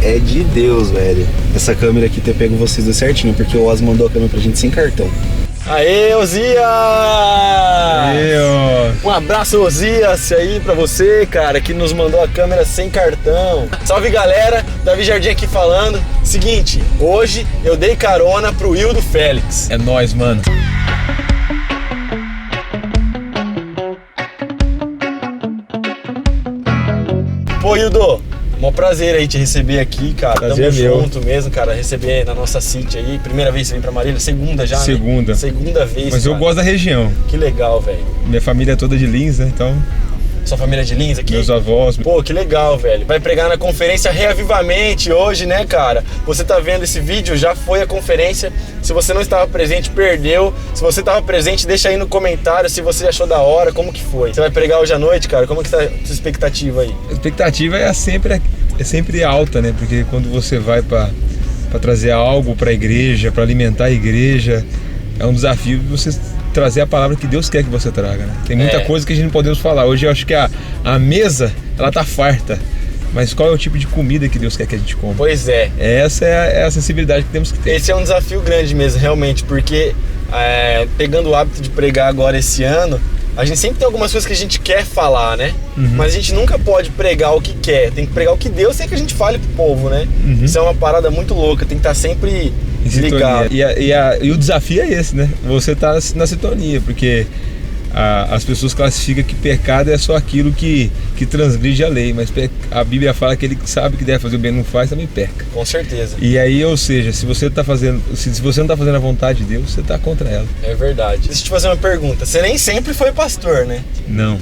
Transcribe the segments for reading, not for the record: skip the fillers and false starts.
é de Deus, velho. Essa câmera aqui ter pego vocês dois certinho, porque o Oz mandou a câmera pra gente sem cartão. Aê, Osias! Aê, ó. Um abraço, Osias, aí pra você, cara, que nos mandou a câmera sem cartão. Salve, galera, Davi Jardim aqui falando. Seguinte, hoje eu dei carona pro Hildo Félix. É nóis, mano. Pô, Hildo, mó prazer aí te receber aqui, cara. Prazer Tamo meu. junto mesmo, cara. Receber na nossa City aí. Primeira vez que você vem pra Marília, segunda já, Segunda. né? Segunda vez, Mas cara. eu gosto da região. Que legal, velho. Minha família é toda de Lins, né? Então, Sua família é de Lins aqui? meus avós. Pô, que legal, velho. Vai pregar na conferência Reavivamente hoje, né, cara? Você tá vendo esse vídeo, já foi a conferência. Se você não estava presente, perdeu. Se você estava presente, deixa aí no comentário se você achou da hora, como que foi. Você vai pregar hoje à noite, cara? Como que tá a sua expectativa aí? A expectativa é sempre alta, né? Porque quando você vai para trazer algo para a igreja, para alimentar a igreja, é um desafio você trazer a palavra que Deus quer que você traga, né? Tem muita coisa que a gente não podemos falar. Hoje eu acho que a mesa, ela tá farta. Mas qual é o tipo de comida que Deus quer que a gente coma? Pois é. Essa é a sensibilidade que temos que ter. Esse é um desafio grande mesmo, realmente, porque pegando o hábito de pregar agora esse ano, a gente sempre tem algumas coisas que a gente quer falar, né? Uhum. Mas a gente nunca pode pregar o que quer, tem que pregar o que Deus quer que a gente fale pro povo, né? Uhum. Isso é uma parada muito louca, tem que estar sempre Em sintonia. ligado. E o desafio é esse, né? Você tá na sintonia, porque as pessoas classificam que pecado é só aquilo que transgride a lei, mas a Bíblia fala que ele que sabe que deve fazer o bem e não faz, também peca. Com certeza. E aí, ou seja, se você não tá fazendo a vontade de Deus, você tá contra ela. É verdade. Deixa eu te fazer uma pergunta. Você nem sempre foi pastor, né? Não.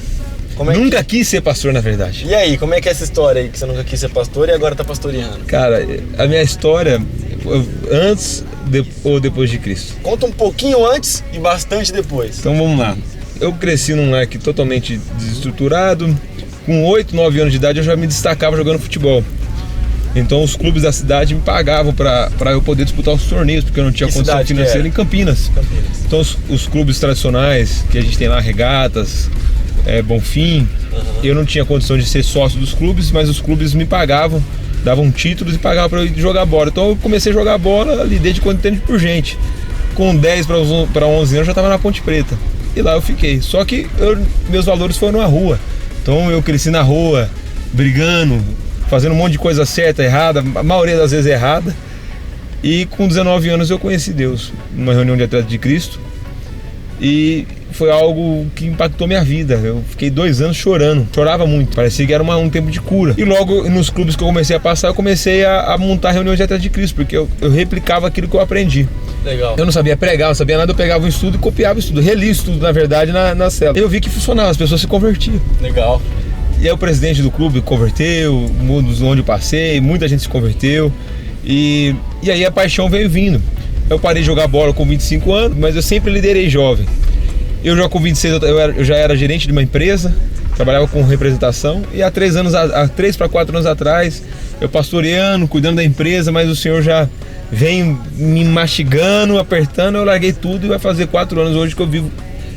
Como é que- Nunca quis ser pastor, na verdade. E aí, como é que é essa história aí, que você nunca quis ser pastor e agora tá pastoreando? Cara, a minha história, antes ou depois de Cristo. Conta um pouquinho antes e bastante depois. Então vamos lá. Eu cresci num lar aqui totalmente desestruturado. Com 8, 9 anos de idade eu já me destacava jogando futebol. Então os clubes da cidade me pagavam para eu poder disputar os torneios, porque eu não tinha Que condição cidade que financeira era? em Campinas. Então os clubes tradicionais que a gente tem lá, Regatas, Bonfim, eu não tinha condição de ser sócio dos clubes, mas os clubes me pagavam, davam títulos e pagavam para eu ir jogar bola. Então eu comecei a jogar bola ali desde quando tempo por gente. Com 10 para 11 anos eu já estava na Ponte Preta. E lá eu fiquei. Só que meus valores foram na rua. Então eu cresci na rua, brigando, fazendo um monte de coisa certa, errada, a maioria das vezes errada. E com 19 anos eu conheci Deus, numa reunião de atletas de Cristo. E foi algo que impactou minha vida. Eu fiquei 2 anos chorando, chorava muito. Parecia que era um tempo de cura. E logo nos clubes que eu comecei a passar, eu comecei a montar reuniões de atletas de Cristo, porque eu replicava aquilo que eu aprendi. Legal. Eu não sabia pregar, não sabia nada, eu pegava um estudo e copiava o estudo, relia o estudo, na verdade, na célula. Eu vi que funcionava, as pessoas se convertiam. Legal. E aí o presidente do clube converteu, onde eu passei, muita gente se converteu. E aí a paixão veio vindo. Eu parei de jogar bola com 25 anos, mas eu sempre liderei jovem. Eu já com 26 eu já era gerente de uma empresa, trabalhava com representação. E há 3 para 4 anos atrás, eu pastoreando, cuidando da empresa, mas o Senhor já vem me mastigando, apertando, eu larguei tudo e vai fazer 4 anos hoje que eu vivo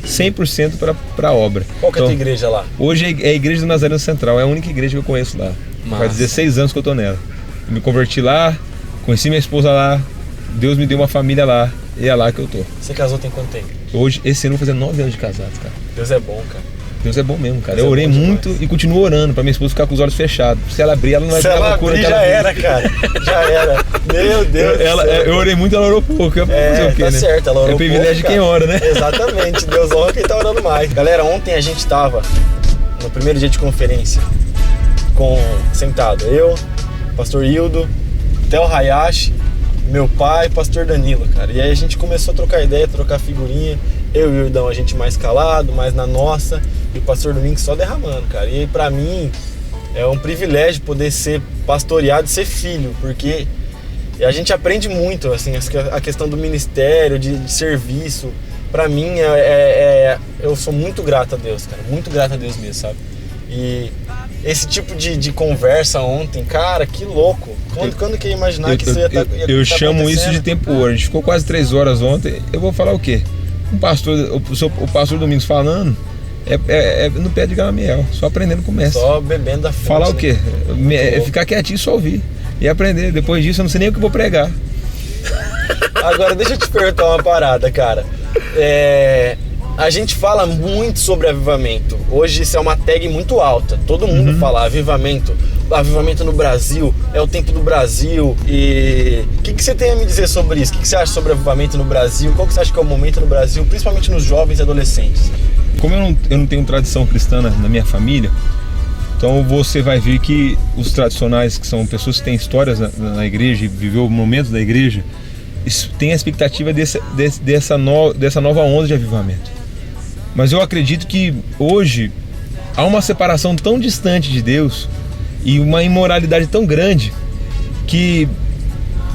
100% para a obra. Qual que é a tua igreja lá? Hoje é a Igreja do Nazareno Central, é a única igreja que eu conheço lá. Massa. Faz 16 anos que eu tô nela. Eu me converti lá, conheci minha esposa lá, Deus me deu uma família lá, e é lá que eu tô. Você casou tem quanto tempo? Hoje, esse ano, eu vou fazer 9 anos de casado, cara. Deus é bom, cara. Deus é bom mesmo, cara. Deus Eu é orei bom muito demais. e continuo orando pra minha esposa ficar com os olhos fechados. Se ela abrir, ela não vai Se ficar ela loucura. abrir, que já ela viu. era, cara. Já era. Meu Deus do céu. Eu orei muito, ela orou pouco. Eu vou fazer o quê, tá né? certo, ela orou É privilégio pouco, de quem cara. ora, né? Exatamente, Deus honra quem tá orando mais. Galera, ontem a gente tava no primeiro dia de conferência sentado, eu, pastor Hildo, Theo Hayashi, meu pai, pastor Danilo, cara. E aí a gente começou a trocar ideia, trocar figurinha. Eu e o Hildão, a gente mais calado, mais na nossa, e o pastor Domingos só derramando, cara. E aí pra mim é um privilégio poder ser pastoreado e ser filho, porque a gente aprende muito, assim, a questão do ministério, de serviço. Pra mim, eu sou muito grato a Deus, cara, muito grato a Deus mesmo, sabe? E esse tipo de conversa ontem, cara, que louco. Quando que eu ia imaginar que isso ia estar Eu chamo isso de tempo ouro. A gente ficou quase 3 horas ontem. Eu vou falar o quê? O pastor Domingos falando, no pé de Gamaliel, só aprendendo começa. Só bebendo da fonte. Falar o quê? Né? Ficar quietinho e só ouvir. E aprender. Depois disso eu não sei nem o que vou pregar. Agora deixa eu te perguntar uma parada, cara. A gente fala muito sobre avivamento. Hoje isso é uma tag muito alta. Todo mundo fala avivamento. Avivamento no Brasil, é o tempo do Brasil. E o que você tem a me dizer sobre isso? O que você acha sobre avivamento no Brasil? Qual que você acha que é o momento no Brasil, principalmente nos jovens e adolescentes? Como eu não tenho tradição cristã na minha família, então você vai ver que os tradicionais, que são pessoas que têm histórias na igreja e viveu momentos da igreja, têm a expectativa dessa nova onda de avivamento. Mas eu acredito que hoje há uma separação tão distante de Deus e uma imoralidade tão grande que,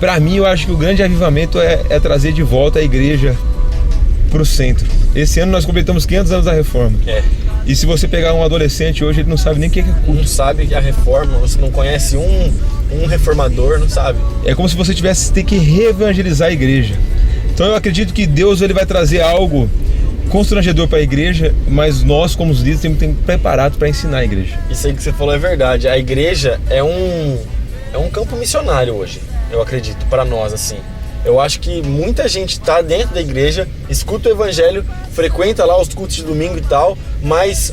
para mim, eu acho que o grande avivamento é trazer de volta a igreja para o centro. Esse ano nós completamos 500 anos da reforma. E se você pegar um adolescente hoje, ele não sabe nem o que é culto. Não sabe a reforma, você não conhece um reformador, não sabe. É como se você tivesse que reevangelizar a igreja. Então eu acredito que Deus ele vai trazer algo constrangedor para a igreja, mas nós, como os líderes, temos que estar preparados para ensinar a igreja. Isso aí que você falou é verdade. A igreja é um campo missionário hoje, eu acredito, para nós, assim. Eu acho que muita gente está dentro da igreja, escuta o evangelho, frequenta lá os cultos de domingo e tal, mas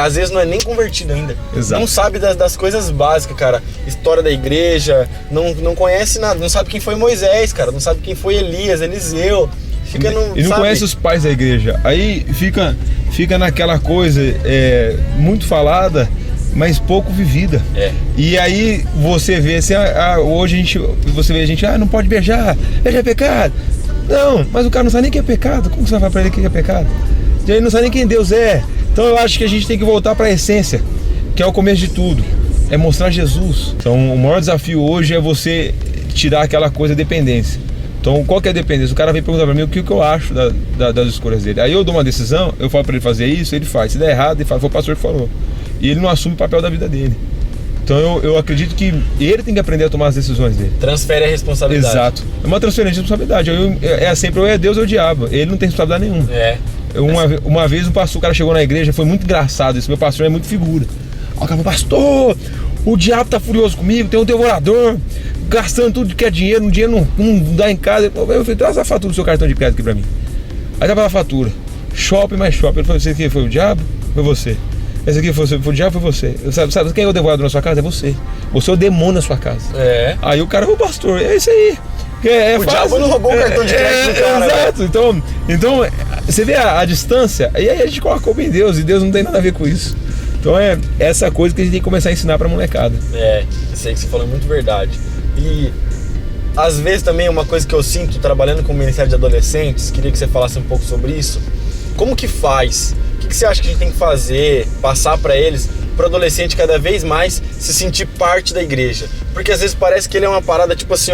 às vezes não é nem convertido ainda. Exato. Não sabe das coisas básicas, cara. História da igreja, não conhece nada, não sabe quem foi Moisés, cara, não sabe quem foi Elias, Eliseu. E não conhece os pais da igreja. Aí fica naquela coisa muito falada, mas pouco vivida. E aí você vê assim, hoje você vê a gente, não pode beijar é pecado. Não, mas o cara não sabe nem o que é pecado. Como você vai falar pra ele o que é pecado? E ele não sabe nem quem Deus é. Então eu acho que a gente tem que voltar para a essência, que é o começo de tudo. É mostrar Jesus. Então o maior desafio hoje é você tirar aquela coisa de dependência. Então, qual que é a dependência? O cara vem perguntar pra mim o que eu acho das escolhas dele. Aí eu dou uma decisão, eu falo pra ele fazer isso, ele faz. Se der errado, ele fala, foi o pastor que falou. E ele não assume o papel da vida dele. Então, eu acredito que ele tem que aprender a tomar as decisões dele. Transfere a responsabilidade. Exato. É uma transferência de responsabilidade. Sempre ou é Deus ou é o diabo. Ele não tem responsabilidade nenhuma. Uma vez o cara chegou na igreja, foi muito engraçado. Esse meu pastor é muito figura. Aí o cara falou, pastor, o diabo tá furioso comigo, tem um devorador, gastando tudo que é dinheiro, um dinheiro não dá em casa. Eu falei, traz a fatura do seu cartão de crédito aqui pra mim. Aí tava a fatura, shopping mais shopping. Ele falou, esse aqui foi o diabo? Foi você. Esse aqui foi o diabo? Foi você. Sabe quem é o devorador na sua casa? É você. Você é o demônio na sua casa. Aí o cara, o pastor, é isso aí. O diabo não roubou o cartão de crédito do cara. Exato. Então você vê a distância, e aí a gente coloca culpa em Deus, e Deus não tem nada a ver com isso. Então é essa coisa que a gente tem que começar a ensinar pra molecada. Isso aí que você falou é muito verdade. E às vezes também uma coisa que eu sinto trabalhando com o Ministério de Adolescentes, queria que você falasse um pouco sobre isso. Como que faz? O que você acha que a gente tem que fazer, passar pra eles, pro adolescente cada vez mais se sentir parte da igreja? Porque às vezes parece que ele é uma parada tipo assim,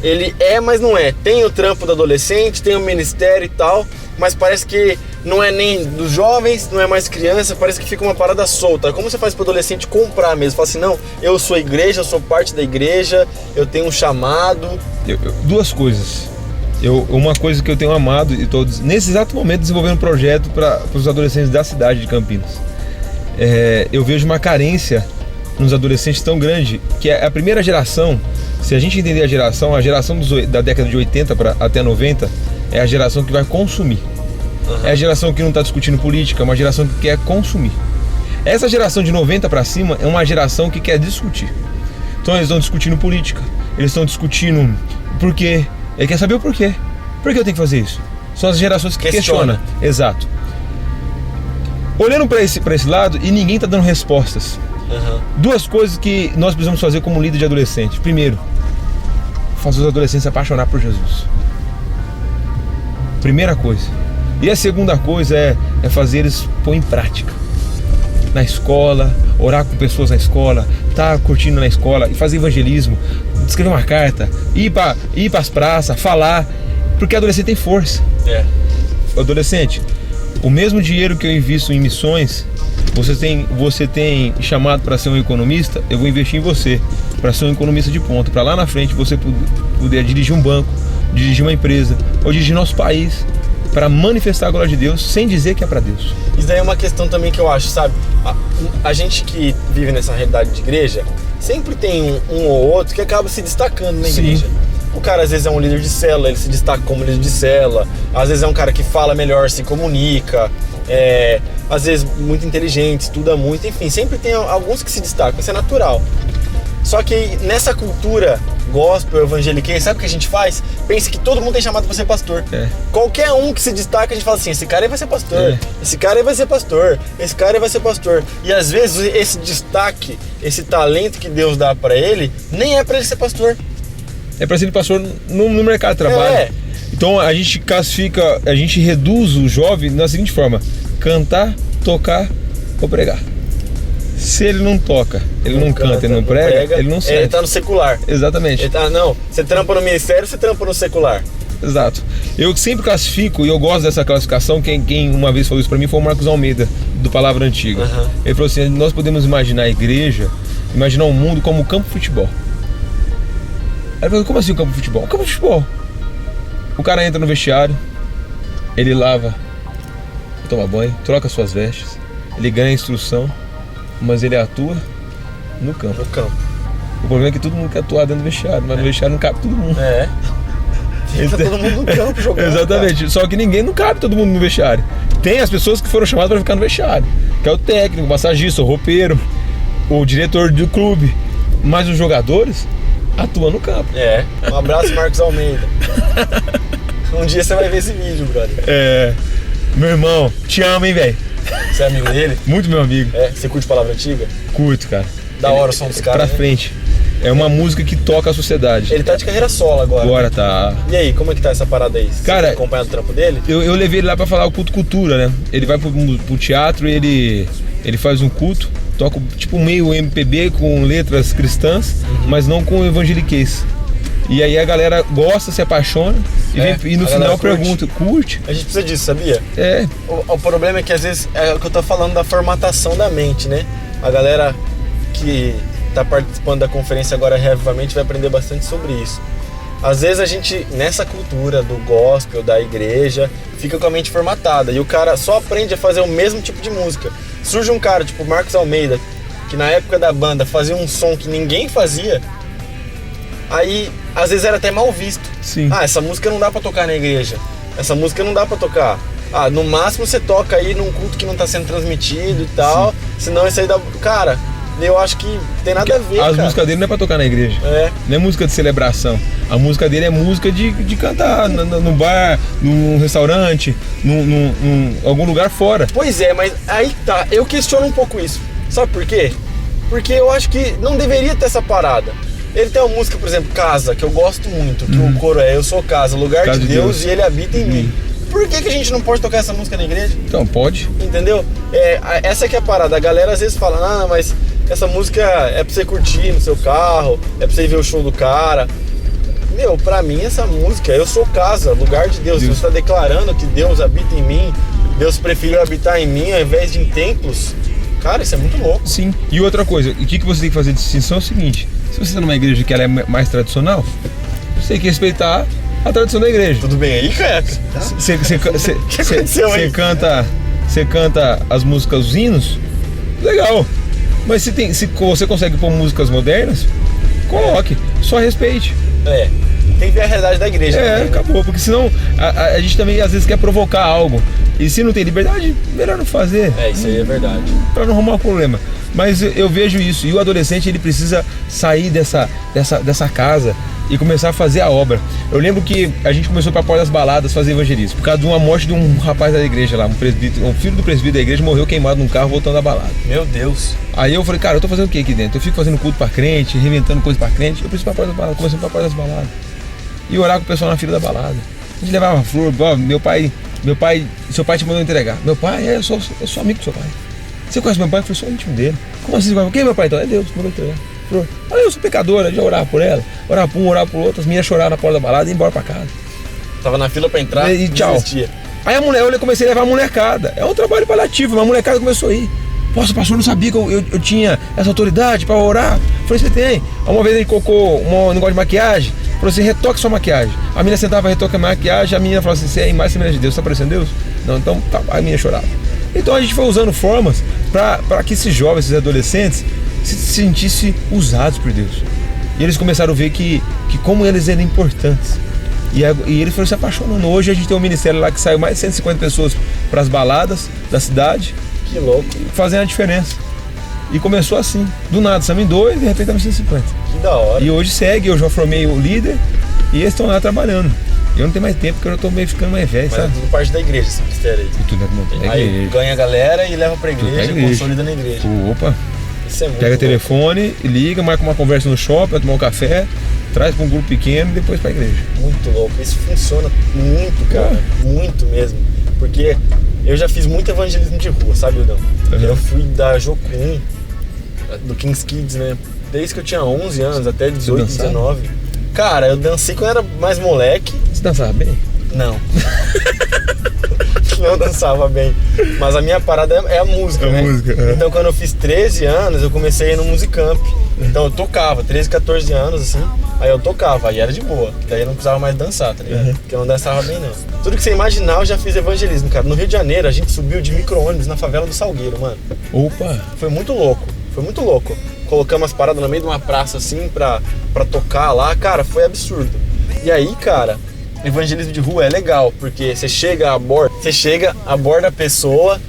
ele mas não é. Tem o trampo do adolescente, tem o ministério e tal, mas parece que não é nem dos jovens, não é mais criança, parece que fica uma parada solta. Como você faz pro adolescente comprar mesmo? Fala assim, não, eu sou igreja, eu sou parte da igreja, eu tenho um chamado. Duas coisas. Uma coisa que eu tenho amado e estou nesse exato momento desenvolvendo um projeto para os adolescentes da cidade de Campinas. Eu vejo uma carência nos adolescentes tão grande que a primeira geração, se a gente entender a geração da década de 80 até 90 é a geração que vai consumir. É a geração que não está discutindo política, é uma geração que quer consumir. Essa geração de 90 para cima é uma geração que quer discutir. Então eles estão discutindo política, eles estão discutindo por quê. Ele quer saber o porquê. Por que eu tenho que fazer isso? São as gerações que questionam. Exato. Olhando para esse lado, e ninguém está dando respostas. Duas coisas que nós precisamos fazer como líder de adolescente. Primeiro, fazer os adolescentes se apaixonar por Jesus. Primeira coisa. E a segunda coisa é fazer eles pôr em prática. Na escola, orar com pessoas na escola, estar curtindo na escola e fazer evangelismo, escrever uma carta, ir para as praças, falar, porque adolescente tem força. Adolescente, o mesmo dinheiro que eu invisto em missões, você tem chamado para ser um economista, eu vou investir em você para ser um economista de ponta, para lá na frente você poder dirigir um banco, dirigir uma empresa ou dirigir nosso país, para manifestar a glória de Deus sem dizer que é para Deus. Isso daí é uma questão também que eu acho, sabe? A gente que vive nessa realidade de igreja, sempre tem um ou outro que acaba se destacando na igreja. O cara às vezes é um líder de célula, ele se destaca como líder de célula. Às vezes é um cara que fala melhor, se comunica, às vezes muito inteligente, estuda muito. Enfim, sempre tem alguns que se destacam, isso é natural. Só que nessa cultura gospel, evangeliquez, sabe o que a gente faz? Pensa que todo mundo tem chamado pra ser pastor. Qualquer um que se destaca, a gente fala assim, esse cara aí vai ser pastor, esse cara aí vai ser pastor, esse cara aí vai ser pastor. E às vezes esse destaque, esse talento que Deus dá pra ele, nem é pra ele ser pastor. É para ser pastor no mercado de trabalho. Então a gente classifica, a gente reduz o jovem da seguinte forma: cantar, tocar ou pregar. Se ele não toca, ele não canta, ele não prega, ele não serve. Ele tá no secular. Exatamente. Você trampa no ministério, você trampa no secular. Exato. Eu sempre classifico, e eu gosto dessa classificação, quem uma vez falou isso pra mim foi o Marcos Almeida, do Palavra Antiga. Ele falou assim, nós podemos imaginar a igreja, imaginar o mundo como um campo de futebol. Aí eu falei, como assim um campo de futebol? Um campo de futebol. O cara entra no vestiário, ele lava, toma banho, troca suas vestes, ele ganha instrução, mas ele atua no campo. O problema é que todo mundo quer atuar dentro do vestiário, mas no vestiário não cabe todo mundo. Fica todo mundo no campo jogando. Exatamente, cara. Só que não cabe todo mundo no vestiário. Tem as pessoas que foram chamadas para ficar no vestiário, que é o técnico, o massagista, o roupeiro, o diretor do clube, mas os jogadores atuam no campo. Um abraço, Marcos Almeida. Um dia você vai ver esse vídeo, brother. Meu irmão, te amo, hein, velho. Você é amigo dele? Muito meu amigo. Você curte Palavra Antiga? Curto, cara. Da hora o som dos caras, pra frente. É uma música que toca a sociedade. Ele tá de carreira solo agora. Agora tá. E aí, como é que tá essa parada aí? Você cara, acompanha o trampo dele? Eu levei ele lá pra falar o culto cultura, né? Ele vai pro teatro e ele faz um culto, toca tipo meio MPB com letras cristãs, mas não com evangeliquez. E aí a galera gosta, se apaixona e no final pergunta, curte? A gente precisa disso, sabia? É. O problema é que às vezes é o que eu tô falando da formatação da mente, né? A galera que tá participando da conferência agora Reavivamente vai aprender bastante sobre isso. Às vezes a gente, nessa cultura do gospel, da igreja, fica com a mente formatada e o cara só aprende a fazer o mesmo tipo de música. Surge um cara tipo Marcos Almeida, que na época da banda fazia um som que ninguém fazia, aí às vezes era até mal visto. Sim. Essa música não dá pra tocar na igreja, essa música não dá pra tocar. No máximo você toca aí num culto que não tá sendo transmitido e tal, senão isso aí dá... Cara, eu acho que tem nada a ver, As músicas dele não é pra tocar na igreja. Não é música de celebração. A música dele é música de cantar no bar, num restaurante, num algum lugar fora. Pois é, mas aí tá, eu questiono um pouco isso. Sabe por quê? Porque eu acho que não deveria ter essa parada. Ele tem uma música, por exemplo, Casa, que eu gosto muito, que o coro é Eu Sou Casa, lugar de Deus e Ele habita em mim. Por que a gente não pode tocar essa música na igreja? Então, pode. Entendeu? Essa que é a parada. A galera às vezes fala, mas essa música é pra você curtir no seu carro, é pra você ir ver o show do cara. Meu, pra mim essa música, Eu Sou Casa, lugar de Deus. Você está declarando que Deus habita em mim, Deus preferiu habitar em mim ao invés de em templos. Cara, isso é muito louco. Sim. E outra coisa, o que você tem que fazer de distinção é o seguinte: se você está numa igreja que ela é mais tradicional, você tem que respeitar a tradição da igreja. Tudo bem aí, Canhaca? Você canta as músicas, os hinos, legal. Mas se você consegue pôr músicas modernas, coloque. Só respeite. Tem que ver a realidade da igreja. Acabou. Porque senão a gente também às vezes quer provocar algo. E se não tem liberdade, melhor não fazer. Isso aí é verdade. Pra não arrumar problema. Mas eu vejo isso. E o adolescente, ele precisa sair dessa casa e começar a fazer a obra. Eu lembro que a gente começou pra Porta das Baladas fazer evangelismo, por causa de uma morte de um rapaz da igreja lá, um filho do presbítero da igreja morreu queimado num carro voltando da balada. Meu Deus. Aí eu falei, cara, eu tô fazendo o que aqui dentro? Eu fico fazendo culto pra crente, reinventando coisas pra crente. Eu preciso ir pra Porta das Baladas, começando pra Porta das Baladas. E orar com o pessoal na fila da balada. A gente levava flor, seu pai te mandou entregar. Meu pai, eu sou amigo do seu pai. Você conhece meu pai? Eu falei, sou íntimo dele. Como assim? Quem é meu pai então? É Deus, mandou entregar. Eu sou pecadora, já orava por ela, orava por um, orava por outro, as meninas choraram na porta da balada e ia embora pra casa. Tava na fila pra entrar e tchau. Desistia. Aí eu comecei a levar a molecada. É um trabalho paliativo, mas a molecada começou a ir. Poxa, pastor, não sabia que eu tinha essa autoridade pra orar. Falei, você tem. Uma vez ele colocou um negócio de maquiagem, Falou assim, retoque sua maquiagem. A menina sentava, retoca a maquiagem, a menina falava assim, você é a imagem e semelhança de Deus, tá parecendo Deus? Não, então tá, a menina chorava. Então a gente foi usando formas para que esses jovens, esses adolescentes, se sentissem usados por Deus. E eles começaram a ver que como eles eram importantes. E eles foram se apaixonando. Hoje a gente tem um ministério lá que saiu mais de 150 pessoas para as baladas da cidade. Que louco. Fazendo a diferença. E começou assim, do nada, estamos em 2 e de repente estamos em 150. Que da hora. E hoje segue, eu já formei o líder e eles estão lá trabalhando. Eu não tenho mais tempo porque eu já tô meio ficando mais velho, Mas sabe? é tudo parte da igreja esse ministério aí. E tudo é Aí igreja. ganha a galera e leva pra Tudo igreja, é igreja. consolida na igreja. Opa, Isso é muito pega louco. telefone, liga, marca uma conversa no shopping, vai tomar um café, traz para um grupo pequeno e depois pra igreja. Muito louco. Isso funciona muito, cara. Muito mesmo. Porque eu já fiz muito evangelismo de rua, sabe, Hildão? Uhum. Eu fui da Jocum, do Kings Kids, né? Desde que eu tinha 11 anos até 18, dançava? 19. Cara, eu dancei quando eu era mais moleque. Você dançava bem? Não. Não dançava bem. Mas a minha parada é a música, né? música, é. Então quando eu fiz 13 anos, eu comecei a ir no Musicamp. Então eu tocava, 13, 14 anos, assim. Aí eu tocava, aí era de boa. Daí eu não precisava mais dançar, tá ligado? Porque eu não dançava bem, não. Tudo que você imaginar, eu já fiz evangelismo, cara. No Rio de Janeiro, a gente subiu de micro-ônibus na favela do Salgueiro, mano. Opa! Foi muito louco. Foi muito louco. Colocamos as paradas no meio de uma praça, assim, pra tocar lá. Cara, foi absurdo. E aí, cara, evangelismo de rua é legal, porque você chega, aborda a pessoa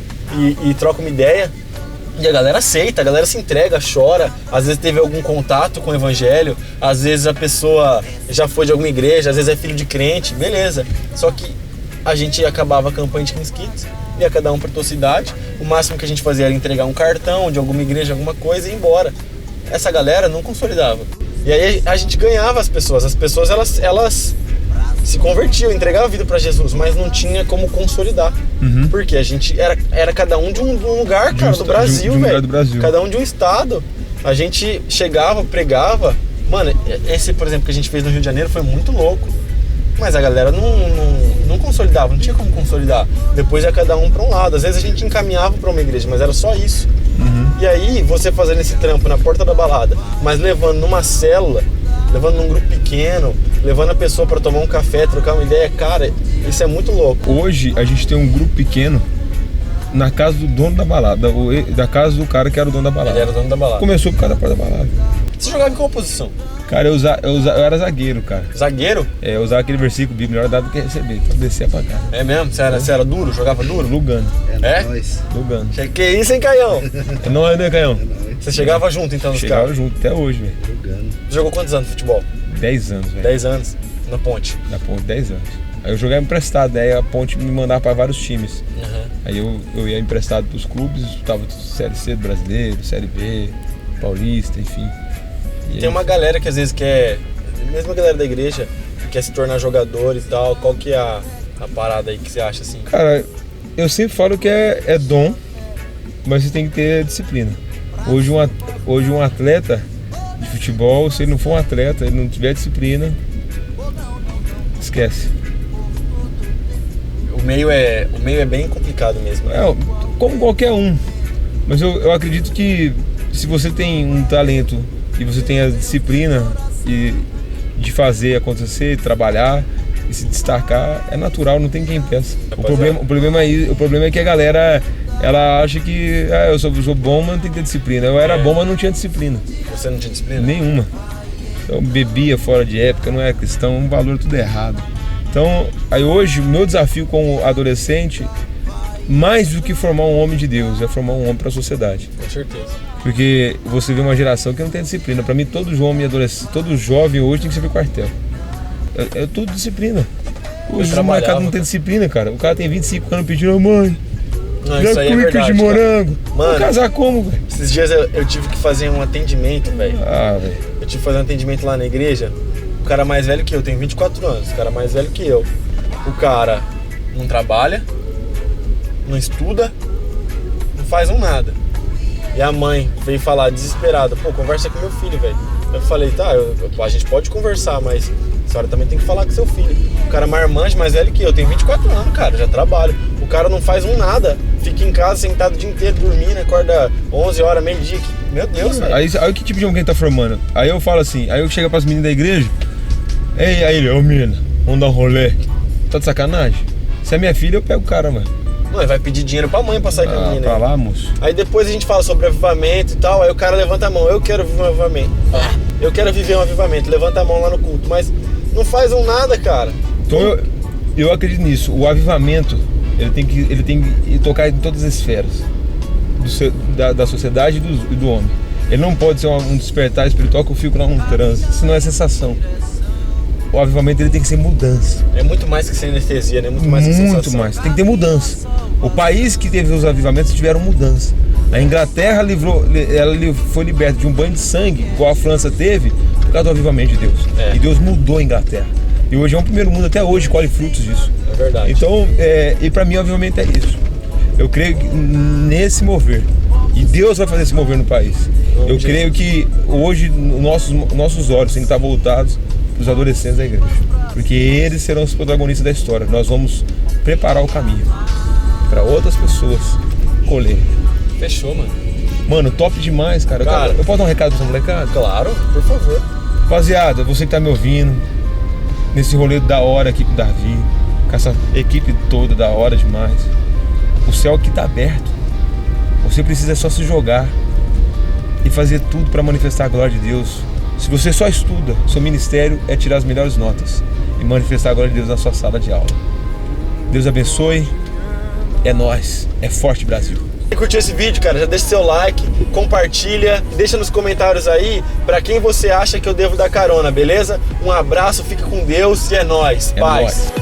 e troca uma ideia. E a galera aceita, a galera se entrega, chora. Às vezes teve algum contato com o evangelho, às vezes a pessoa já foi de alguma igreja, às vezes é filho de crente, beleza. Só que a gente acabava a campanha de Kings Kids, ia cada um pra tua cidade. O máximo que a gente fazia era entregar um cartão de alguma igreja, alguma coisa e ir embora. Essa galera não consolidava. E aí a gente ganhava as pessoas elas se convertiam, entregavam a vida pra Jesus, mas não tinha como consolidar. Porque a gente era cada um de um lugar, cara, do Brasil, de um lugar velho. do Brasil. Cada um de um estado. A gente chegava, pregava. Mano, esse, por exemplo, que a gente fez no Rio de Janeiro foi muito louco. Mas a galera não consolidava, não tinha como consolidar. Depois ia cada um pra um lado. Às vezes a gente encaminhava pra uma igreja, mas era só isso. E aí, você fazendo esse trampo na porta da balada, mas levando numa célula, levando num grupo pequeno, levando a pessoa pra tomar um café, trocar uma ideia, cara, isso é muito louco. Hoje a gente tem um grupo pequeno na casa do dono da balada, da casa do cara que era o dono da balada. Ele era o dono da balada. Começou por causa da porta da balada. Você jogava em qual posição? Cara, eu era zagueiro, cara. Zagueiro? Eu usava aquele versículo bíblico, melhor dado do que receber, então descer pra cá. É mesmo? Você era duro? Jogava duro? Lugano. É? Nóis. Lugano. Que isso, hein, Caião? Não é, né, Canhão? Você chegava junto, então, nos Chegava caras? junto até hoje, velho. Jogando. Jogou quantos anos de futebol? 10 anos, velho. 10 anos? Na ponte? Na ponte, 10 anos. Aí eu jogava emprestado, aí a ponte me mandava pra vários times. Aí eu ia emprestado pros clubes, tava Série C do Brasileiro, Série B, Paulista, enfim. E Tem aí, uma galera que às vezes quer, mesmo a galera da igreja, que quer se tornar jogador e tal. Qual que é a parada aí que você acha assim? Cara, eu sempre falo que é dom, mas você tem que ter disciplina. Hoje um atleta de futebol, se ele não for um atleta, ele não tiver disciplina, esquece. O meio é bem complicado mesmo, né? Como qualquer um. Mas eu acredito que se você tem um talento e você tem a disciplina de fazer acontecer, trabalhar e se destacar, é natural, não tem quem impeça. O problema é que a galera, ela acha que eu sou bom, mas não tem que ter disciplina. Eu era bom, mas não tinha disciplina. Você não tinha disciplina? Nenhuma. Eu bebia fora de época, não era cristão, um valor tudo errado. Então, aí hoje, o meu desafio como adolescente, mais do que formar um homem de Deus, é formar um homem para a sociedade. Com certeza. Porque você vê uma geração que não tem disciplina. Para mim, todo jovem hoje tem que ser pro quartel. É tudo disciplina. Hoje o mercado não tem disciplina, cara. O cara tem 25 anos pedindo, mãe, Não, isso aí é cuica verdade, de morango. Mano, vou casar como, velho? Esses dias eu tive que fazer um atendimento, velho. Velho. Eu tive que fazer um atendimento lá na igreja. O cara mais velho que eu, tem 24 anos. O cara mais velho que eu. O cara não trabalha, não estuda, não faz nada. E a mãe veio falar desesperada, pô, conversa com meu filho, velho. Eu falei, tá, a gente pode conversar, mas a senhora também tem que falar com seu filho. O cara marmanjo, mais velho que eu, tem 24 anos, cara, já trabalho. O cara não faz nada, fica em casa sentado o dia inteiro dormindo, acorda 11 horas, meio-dia. Meu Deus, velho. Aí que tipo de alguém tá formando? Aí eu falo assim, aí eu chego pras meninas da igreja, Ei, aí ele, ô menina, vamos dar um rolê. Tá de sacanagem? Se é minha filha, eu pego o cara, mano. Não, ele vai pedir dinheiro pra mãe pra sair com a menina. Pra lá, moço. Aí depois a gente fala sobre avivamento e tal, aí o cara levanta a mão, eu quero viver um avivamento. Eu quero viver um avivamento, levanta a mão lá no culto, mas não faz nada, cara. Então eu acredito nisso. O avivamento, ele tem que tocar em todas as esferas da sociedade e do homem. Ele não pode ser um despertar espiritual que eu fico num transe, isso não é sensação. O avivamento ele tem que ser mudança. É muito mais que sinestesia, né? Muito mais que sensação. Muito mais, tem que ter mudança. O país que teve os avivamentos tiveram mudança. A Inglaterra foi liberta de um banho de sangue, igual a França teve, por causa do avivamento de Deus. E Deus mudou a Inglaterra. E hoje é um primeiro mundo, até hoje colhe frutos disso. É verdade. Então, e pra mim o avivamento é isso. Eu creio nesse mover. E Deus vai fazer esse mover no país. Eu creio que hoje nossos olhos têm que estar voltados para os adolescentes da igreja. Porque eles serão os protagonistas da história. Nós vamos preparar o caminho para outras pessoas colherem. Fechou, mano. Mano, top demais, cara. Eu posso dar um recado pra essa molecada? Claro, por favor. Rapaziada, você que tá me ouvindo, nesse rolê da hora aqui com o Davi, com essa equipe toda da hora demais. O céu aqui tá aberto. Você precisa só se jogar e fazer tudo para manifestar a glória de Deus. Se você só estuda, seu ministério é tirar as melhores notas e manifestar a glória de Deus na sua sala de aula. Deus abençoe. É nóis. É forte, Brasil. Se curtiu esse vídeo, cara, já deixa seu like, compartilha, deixa nos comentários aí pra quem você acha que eu devo dar carona, beleza? Um abraço, fique com Deus e é nóis. Paz.